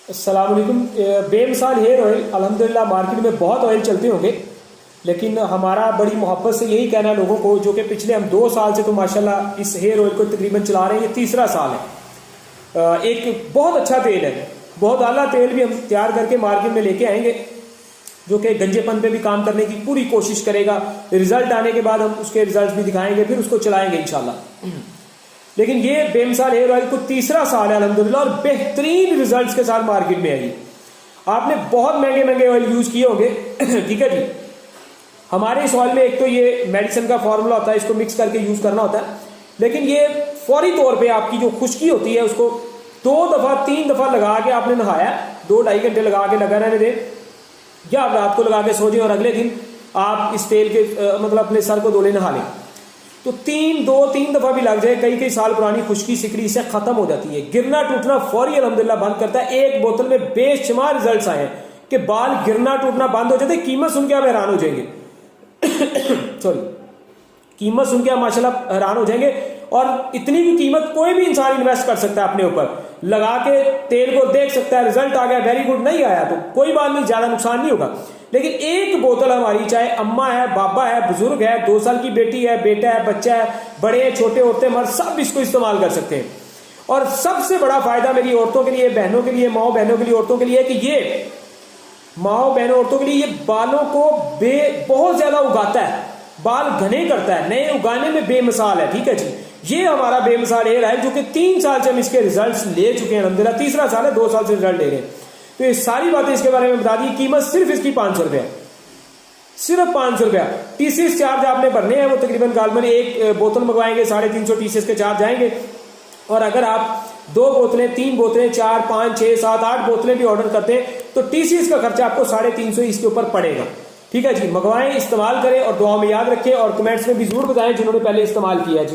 अस्सलाम वालेकुम। बेमिसाल हेयर ऑयल अल्हम्दुलिल्लाह मार्केट में बहुत ऑयल चलते होंगे, लेकिन हमारा बड़ी मोहब्बत से यही कहना है लोगों को, जो कि पिछले हम 2 साल से तो माशाल्लाह इस हेयर ऑयल को तकरीबन चला रहे हैं, ये तीसरा साल है। एक बहुत अच्छा तेल है, बहुत आला तेल भी हम तैयार करके मार्केट में लेके आएंगे, जो कि गंजेपन पे भी काम करने की पूरी कोशिश करेगा। रिजल्ट आने के बाद हम उसके रिजल्ट भी दिखाएंगे, फिर उसको चलाएंगे इंशाल्लाह। लेकिन ये बेमिसाल हेयर ऑयल को तीसरा साल है अल्हम्दुलिल्लाह, और बेहतरीन रिजल्ट्स के साथ मार्केट में आई। आपने बहुत महंगे महंगे ऑयल यूज किए होंगे ठीक है जी। हमारे इस ऑयल में एक तो ये मेडिसिन का फॉर्मूला होता है, इसको मिक्स करके यूज करना होता है, लेकिन ये फौरी तौर पे आपकी जो खुश्की होती है उसको 2 दफा 3 दफा लगा के आपने नहाया, 2-2.5 घंटे लगा के लगा रहने दें, या आप रात को लगा के सो जाएं और अगले दिन आप इस तेल के मतलब अपने सर को धोले नहा लें, तो 2-3 दफा भी लग जाए, कई कई साल पुरानी खुश्की सिकड़ी से खत्म हो जाती है। गिरना टूटना फौरी अल्हम्दुलिल्लाह बंद करता है। एक बोतल में बेशुमार रिजल्ट्स आए हैं कि बाल गिरना टूटना बंद हो जाते हैं। कीमत सुन के आप हैरान हो जाएंगे सॉरी, कीमत सुन के आप माशाल्लाह हैरान हो जाएंगे। और इतनी भी कीमत कोई भी इंसान इन्वेस्ट कर सकता है अपने ऊपर, लगा के तेल को देख सकता है, रिजल्ट आ गया वेरी गुड, नहीं आया तो कोई बात नहीं, ज्यादा नुकसान नहीं होगा। लेकिन एक बोतल हमारी, चाहे अम्मा है, बाबा है, बुजुर्ग है, 2 साल की बेटी है, बेटा है, बच्चा है, बड़े छोटे औरतें मर्द, सब इसको इस्तेमाल कर सकते हैं। और सबसे बड़ा फायदा मेरी औरतों के लिए, बहनों के लिए, माओ बहनों के लिए, औरतों के लिए कि ये माओ बहनों औरतों के लिए ये बालों को बहुत ज्यादा उगाता है, बाल घने करता है, नए उगाने में बेमिसाल है। ठीक है जी, ये हमारा बेमिसाल हेयर है, जो कि 3 साल से हम इसके रिजल्ट्स ले चुके हैं अल्हम्दुलिल्लाह। तीसरा साल है, 2 साल से रिजल्ट ले रहे हैं। तो ये सारी बातें इसके बारे में बता दी। कीमत सिर्फ इसकी 500 रुपया, सिर्फ 500 रुपया। टीसीएस चार्ज आपने भरने हैं, वो तकरीबन गालमन एक बोतल मंगवाएंगे 350 टीसीएस के चार्ज आएंगे। और अगर आप 2 बोतलें, 3 बोतलें, 4, 5, 6, 7, 8 बोतलें भी ऑर्डर करते हैं तो टीसीएस का खर्चा आपको 350 इसके ऊपर पड़ेगा। ठीक है जी, मंगवाएं, इस्तेमाल करें और दुआ में याद रखें, और कमेंट्स में भी जरूर बताएं जिन्होंने पहले इस्तेमाल किया है।